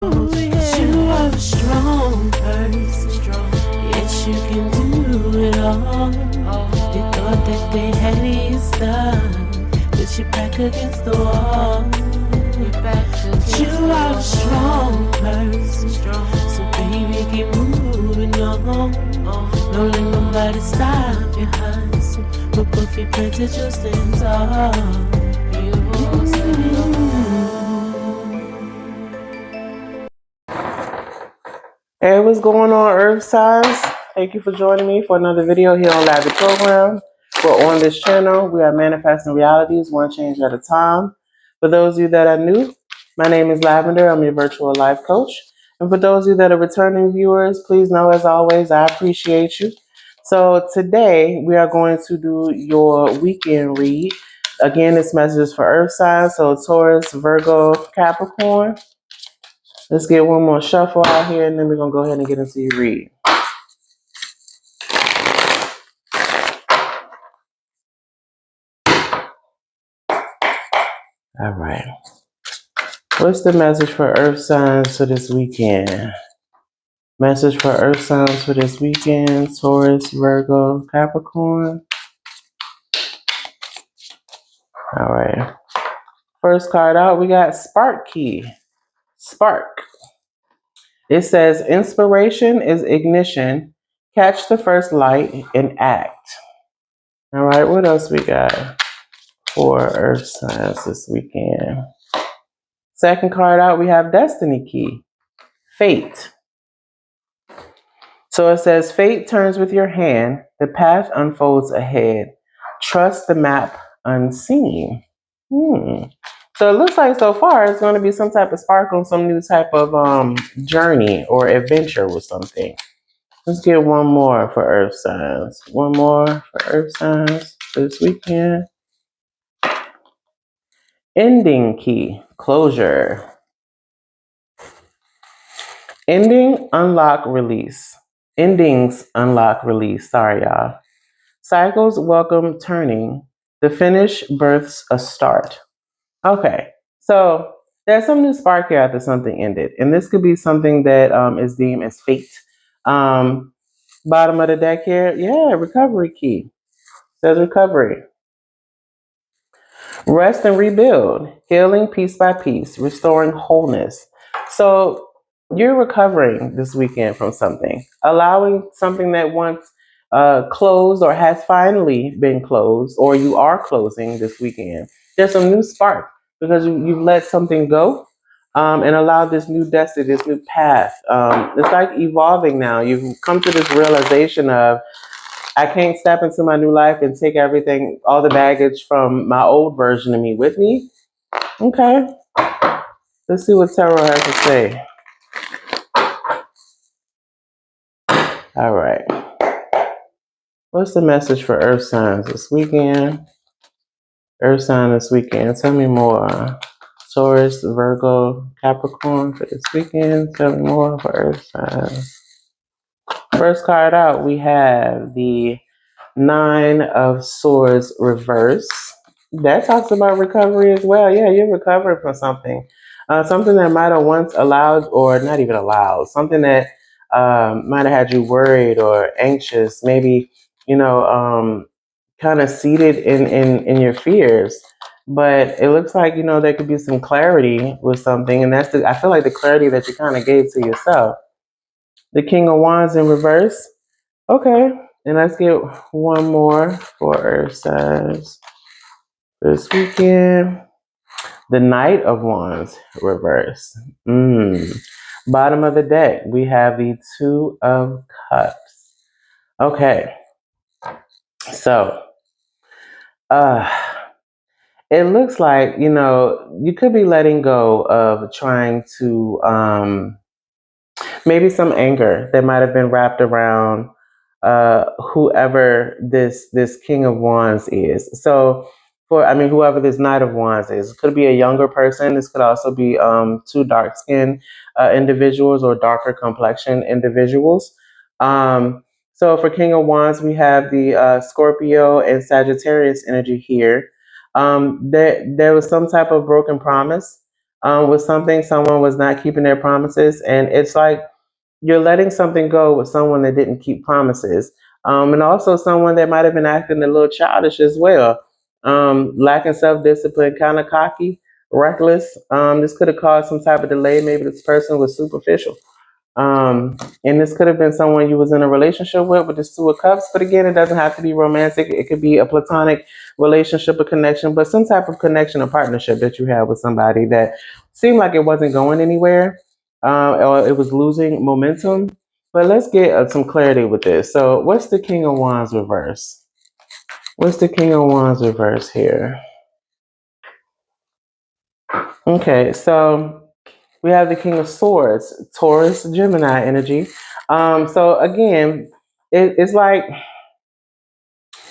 You are a strong person. Yes, you can do it all. You thought that they had you stuck, but you're back against the wall. You are a strong person. So baby, keep moving on. Don't let nobody stop your hustle. But both your plans are just stand tall. You will stand tall. Hey, what's going on, Earth Signs? Thank you for joining me for another video here on Lavi Program. We're on this channel. We are manifesting realities one change at a time. For those of you that are new, my name is Lavender. I'm your virtual life coach. And for those of you that are returning viewers, please know, as always, I appreciate you. So today we are going to do your weekend read. Again, this message is for Earth Signs, so Taurus, Virgo, Capricorn. Let's get one more shuffle out here, and then we're going to go ahead and get into your read. All right. What's the message for Earth signs for this weekend? Message for Earth signs for this weekend: Taurus, Virgo, Capricorn. All right. First card out, we got Spark Key. Spark. It says inspiration is ignition. Catch the first light and act. All right. What else we got for Earth signs this weekend? Second card out, we have Destiny Key. Fate. So it says, fate turns with your hand, the path unfolds ahead. Trust the map unseen. So it looks like so far it's going to be some type of spark on some new type of journey or adventure with something. Let's get one more for Earth signs. One more for Earth signs this weekend. Ending key, closure. Ending, unlock, release. Endings, unlock, release. Sorry, y'all. Cycles welcome turning. The finish births a start. Okay, so there's some new spark here after something ended, and this could be something that is deemed as fate. Bottom of the deck here, yeah, recovery key. Says recovery. Rest and rebuild, healing piece by piece, restoring wholeness. So you're recovering this weekend from something, allowing something that once closed or has finally been closed, or you are closing this weekend. There's some new spark because you've let something go and allowed this new destiny, this new path. It's like evolving now. You've come to this realization of, I can't step into my new life and take everything, all the baggage from my old version of me with me. Okay. Let's see what Tarot has to say. All right. What's the message for Earth signs this weekend? Earth sign this weekend. Tell me more. Taurus, Virgo, Capricorn for this weekend. Tell me more for Earth signs. First card out, we have the Nine of Swords reverse. That talks about recovery as well. Yeah, you're recovering from something. Something that might have once allowed, or not even allowed, something that might have had you worried or anxious, maybe, kind of seated in your fears. But it looks like, there could be some clarity with something. And I feel like the clarity that you kind of gave to yourself. The King of Wands in reverse. Okay, and let's get one more for Earth signs this weekend. The Knight of Wands reverse. Bottom of the deck, we have the Two of Cups. Okay, so it looks like, you could be letting go of trying to maybe some anger that might have been wrapped around whoever this King of Wands is. So whoever this Knight of Wands is, it could be a younger person. This could also be two dark skinned individuals or darker complexion individuals. So for King of Wands, we have the Scorpio and Sagittarius energy here. There was some type of broken promise. with something. Someone was not keeping their promises, and it's like you're letting something go with someone that didn't keep promises, and also someone that might have been acting a little childish as well, lacking self-discipline, kind of cocky, reckless. This could have caused some type of delay. Maybe this person was superficial. And this could have been someone you was in a relationship with this Two of Cups. But again, it doesn't have to be romantic. It could be a platonic relationship or connection, but some type of connection or partnership that you have with somebody that seemed like it wasn't going anywhere, or it was losing momentum. But let's get some clarity with this. So, what's the King of Wands reverse? What's the King of Wands reverse here? Okay, so we have the King of Swords, Taurus, Gemini energy. So again, it's like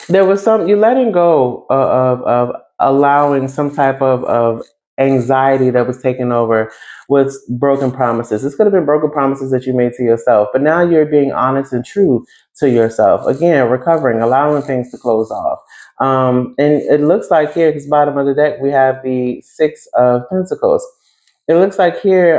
there was some you letting go of allowing some type of anxiety that was taken over with broken promises. This could have been broken promises that you made to yourself, but now you're being honest and true to yourself. Again, recovering, allowing things to close off. And it looks like here, because bottom of the deck, we have the Six of Pentacles. It looks like here,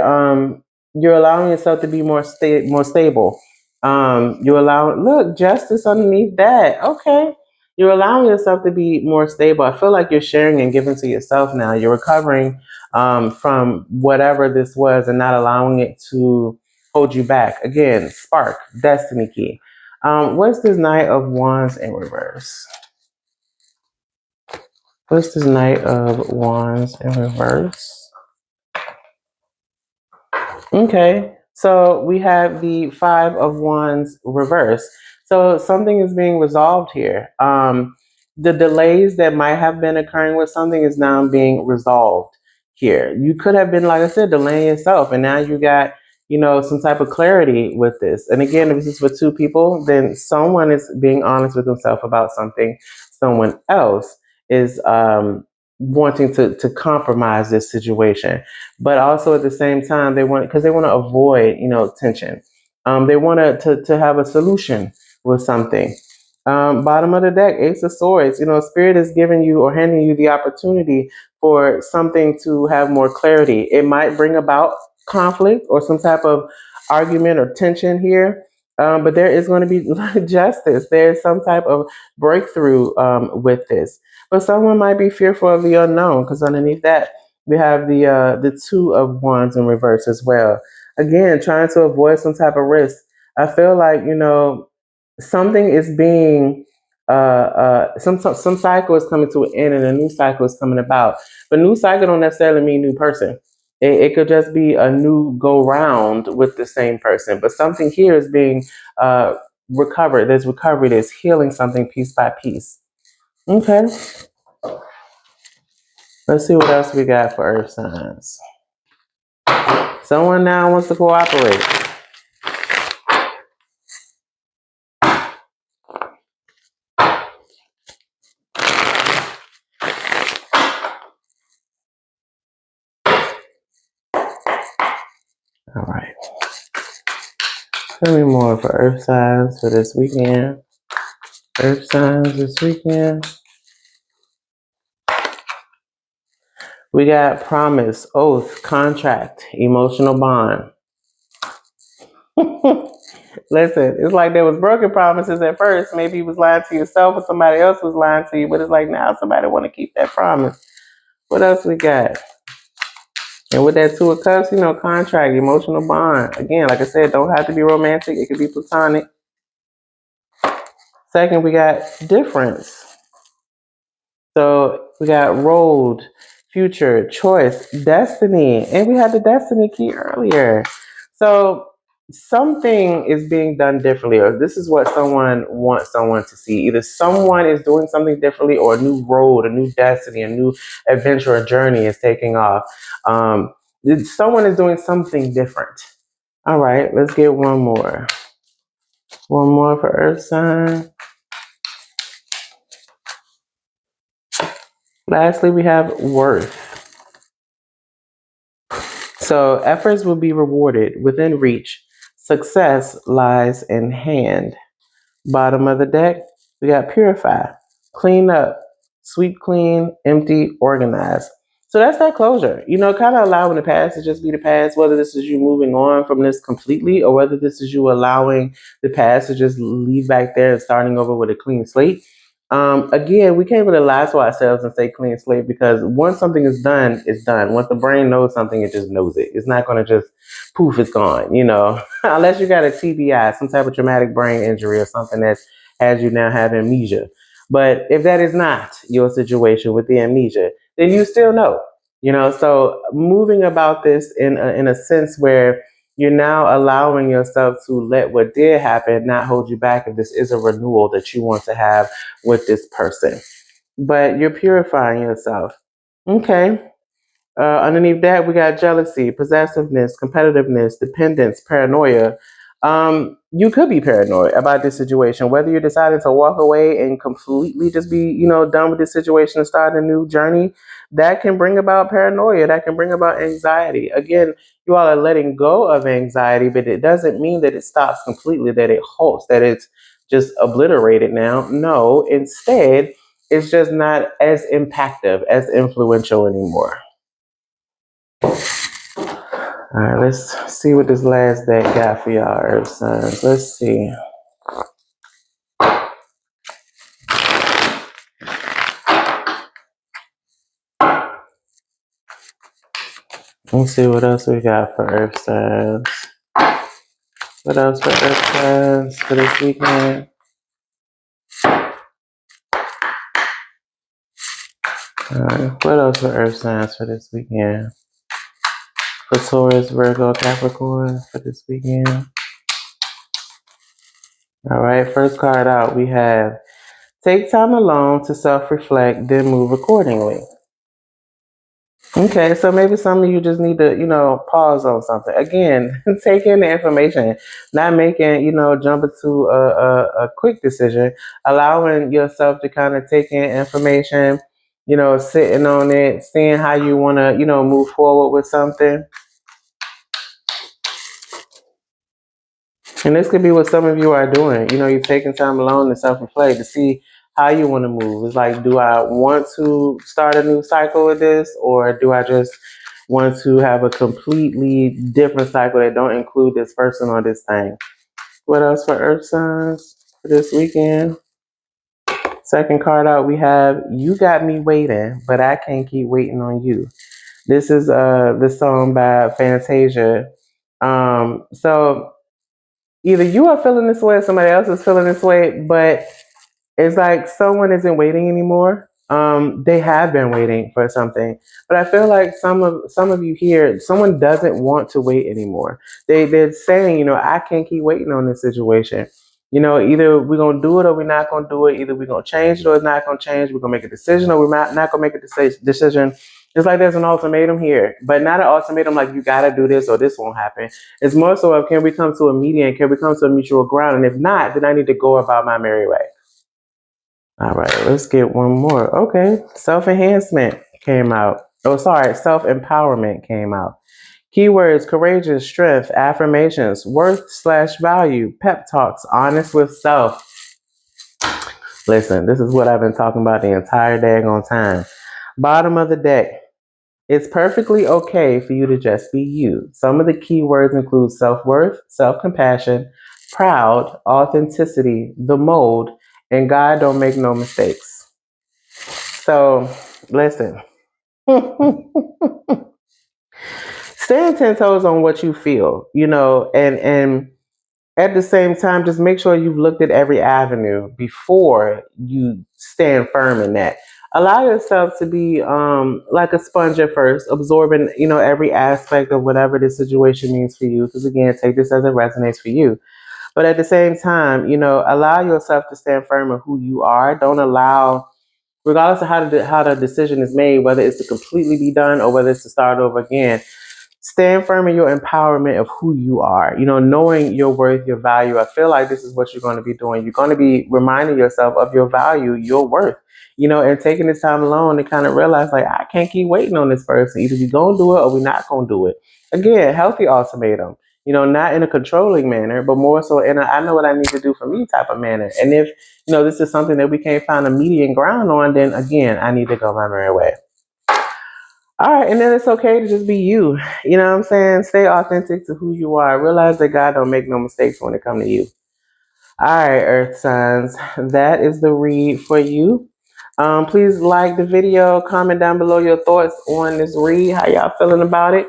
you're allowing yourself to be more stable. You allow look justice underneath that. Okay, you're allowing yourself to be more stable. I feel like you're sharing and giving to yourself now. You're recovering from whatever this was and not allowing it to hold you back. Again, spark, destiny key. What's this Knight of Wands in reverse? What's this Knight of Wands in reverse? Okay, so we have the Five of Wands reverse. So something is being resolved here. The delays that might have been occurring with something is now being resolved here. You could have been, like I said, delaying yourself, and now you got, some type of clarity with this. And again, if this is for two people, then someone is being honest with himself about something. Someone else is wanting to compromise this situation, but also at the same time they want to avoid tension. They want to have a solution with something. Bottom of the deck, Ace of Swords. Spirit is giving you or handing you the opportunity for something to have more clarity. It might bring about conflict or some type of argument or tension here, but there is going to be justice. There's some type of breakthrough with this, but someone might be fearful of the unknown, because underneath that we have the Two of Wands in reverse as well. Again, trying to avoid some type of risk. I feel like something is being some cycle is coming to an end and a new cycle is coming about. But new cycle don't necessarily mean new person. It could just be a new go round with the same person. But something here is being recovered. There's recovery. There's healing something piece by piece. Okay. Let's see what else we got for earth signs. Someone now wants to cooperate. All right. Tell me more for earth signs for this weekend. Earth signs this weekend. We got promise, oath, contract, emotional bond. Listen, it's like there was broken promises at first. Maybe you was lying to yourself or somebody else was lying to you, but it's like now somebody want to keep that promise. What else we got? And with that Two of Cups, contract, emotional bond. Again, like I said, don't have to be romantic. It could be platonic. Second, we got difference. So we got road, future, choice, destiny, and we had the destiny key earlier. So something is being done differently, or this is what someone wants someone to see. Either someone is doing something differently, or a new road, a new destiny, a new adventure or journey is taking off. Someone is doing something different. All right, let's get one more. One more for Earth sign. Lastly, we have worth. So efforts will be rewarded within reach. Success lies in hand. Bottom of the deck, we got purify, clean up, sweep clean, empty, organize. So that's that closure. Kind of allowing the past to just be the past, whether this is you moving on from this completely or whether this is you allowing the past to just leave back there and starting over with a clean slate. Again, we can't really lie to ourselves and say clean slate because once something is done, it's done. Once the brain knows something, it just knows it. It's not going to just poof, it's gone, unless you got a TBI, some type of traumatic brain injury or something that has you now have amnesia. But if that is not your situation with the amnesia, then you still know. So moving about this in a sense where you're now allowing yourself to let what did happen not hold you back if this is a renewal that you want to have with this person. But you're purifying yourself. Okay. Underneath that, we got jealousy, possessiveness, competitiveness, dependence, paranoia. You could be paranoid about this situation, whether you're deciding to walk away and completely just be, done with this situation and start a new journey. That can bring about paranoia. That can bring about anxiety. Again, you all are letting go of anxiety, but it doesn't mean that it stops completely, that it halts, that it's just obliterated now. No, instead, it's just not as impactful, as influential anymore. All right, let's see what this last deck got for y'all, Earth signs. Let's see. Let's see what else we got for Earth signs. What else for Earth signs for this weekend? All right, what else for Earth signs for this weekend? For Taurus, Virgo, Capricorn for this weekend. All right, first card out, we have take time alone to self-reflect, then move accordingly. Okay, so maybe some of you just need to, pause on something. Again, take in the information, not making, jump into a quick decision, allowing yourself to kind of take in information, sitting on it, seeing how you want to, move forward with something. And this could be what some of you are doing. You're taking time alone to self-reflect to see how you want to move. It's like, do I want to start a new cycle with this, or do I just want to have a completely different cycle that don't include this person or this thing? What else for Earth signs for this weekend? Second card out, we have You Got Me Waiting, but I Can't Keep Waiting on You. This is the song by Fantasia. So either you are feeling this way or somebody else is feeling this way, but it's like someone isn't waiting anymore. They have been waiting for something, but I feel like some of you here, someone doesn't want to wait anymore. They're saying, I can't keep waiting on this situation. Either we're gonna do it or we're not gonna do it. Either we're gonna change it or it's not gonna change. We're gonna make a decision or we're not gonna make a decision. It's like there's an ultimatum here, but not an ultimatum like you gotta do this or this won't happen. It's more so of, can we come to a median? Can we come to a mutual ground? And if not, then I need to go about my merry way. All right, let's get one more. Okay, self-enhancement came out. Oh, sorry, self-empowerment came out. Keywords: courageous, strength, affirmations, worth/value, pep talks, honest with self. Listen, this is what I've been talking about the entire daggone time. Bottom of the deck. It's perfectly okay for you to just be you. Some of the keywords include self-worth, self-compassion, proud, authenticity, the mold, and God don't make no mistakes. So, listen. Stand 10 toes on what you feel, and at the same time, just make sure you've looked at every avenue before you stand firm in that. Allow yourself to be like a sponge at first, absorbing, every aspect of whatever this situation means for you. Because again, take this as it resonates for you. But at the same time, allow yourself to stand firm in who you are. Don't allow, regardless of how the decision is made, whether it's to completely be done or whether it's to start over again, stand firm in your empowerment of who you are, knowing your worth, your value. I feel like this is what you're going to be doing. You're going to be reminding yourself of your value, your worth, and taking this time alone to kind of realize, like, I can't keep waiting on this person. Either we're going to do it or we're not going to do it. Again, healthy ultimatum, not in a controlling manner, but more so in a, I know what I need to do for me type of manner. And if, this is something that we can't find a median ground on, then again, I need to go my merry way. All right, and then it's okay to just be you. You know what I'm saying? Stay authentic to who you are. Realize that God don't make no mistakes when it comes to you. All right, Earth signs, that is the read for you. Please like the video, comment down below your thoughts on this read, how y'all feeling about it.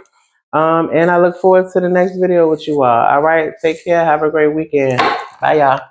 And I look forward to the next video with you all. All right, take care. Have a great weekend. Bye, y'all.